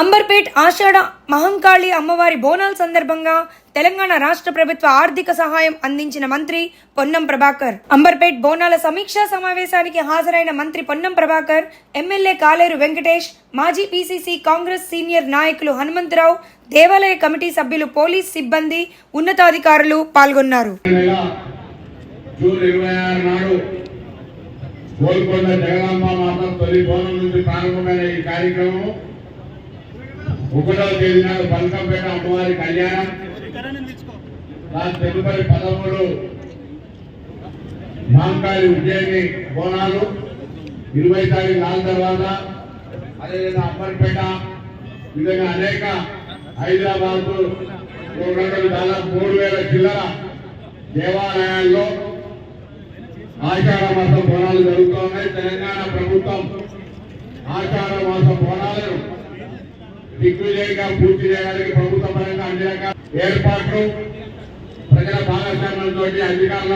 అంబర్పేట్ ఆషాఢ మహంకాళి అమ్మవారి బోనాల సందర్భంగా తెలంగాణ రాష్ట్ర ప్రభుత్వ ఆర్థిక సహాయం అందించిన మంత్రి పొన్నం ప్రభాకర్. అంబర్పేట్ బోనాల సమీక్షా సమావేశానికి హాజరైన మంత్రి పొన్నం ప్రభాకర్, ఎమ్మెల్యే కాలేరు వెంకటేష్, మాజీ పీసీసీ కాంగ్రెస్ సీనియర్ నాయకులు హనుమంతరావు, దేవాలయ కమిటీ సభ్యులు, పోలీస్ సిబ్బంది, ఉన్నతాధికారులు పాల్గొన్నారు. ఒకటో తేదీ నాడు బల్కంపేట అమ్మవారి కళ్యాణం, దాని తదుపరి 13 మహంకాళి ఉజ్జయిని బోనాలు, 20 తారీఖు లాల్ దర్వాజా, అదేవిధంగా అంబర్పేట, విధంగా అనేక హైదరాబాద్ దాదాపు 3000 చిల్లర దేవాలయాల్లో ఆషాఢ మాసం బోనాలు జరుగుతున్నాయి. తెలంగాణ ప్రభుత్వం ఆషాఢ మాసం బోనాలను దిగ్విజయంగా పూర్తి చేయడానికి ప్రభుత్వ పరంగా అన్ని రకాల ఏర్పాట్లు, ప్రజల భాగస్వామ్యంతో, అధికారుల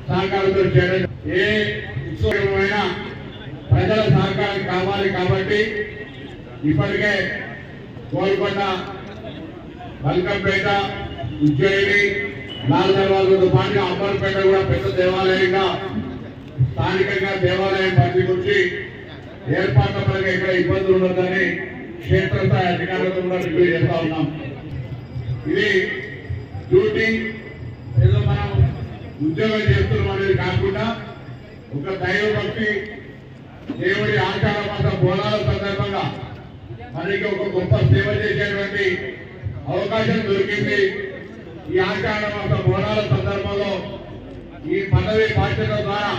సహకారంతో చేయడం. ఏ ఉత్సవమైనా ప్రజల సహకారం కావాలి. కాబట్టి ఇప్పటికే గోల్కొండ, బల్కంపేట, ఉజ్జయిని, లాల్ దర్వాజాతో పాటు అంబర్పేట కూడా పెద్ద దేవాలయంగా స్థానికంగా దేవాలయం పరిధికి ఏర్పాట్ల పరంగా ఇక్కడ ఇబ్బందులు ఉండదని క్షేత్రస్థాయి అధికారులతో కూడా రివ్యూ చేస్తా ఉన్నాం. ఇది డ్యూటీ ఏదో మనం ఉద్యోగం చేస్తున్నాం అనేది కాకుండా ఒక దైవభక్తి, దేవుడి ఆషాఢ మాస బోనాల సందర్భంగా మనకి ఒక గొప్ప సేవ చేసేటువంటి అవకాశం దొరికింది. ఈ ఆషాఢ మాస బోనాల సందర్భంలో ఈ పదవి బాధ్యత ద్వారా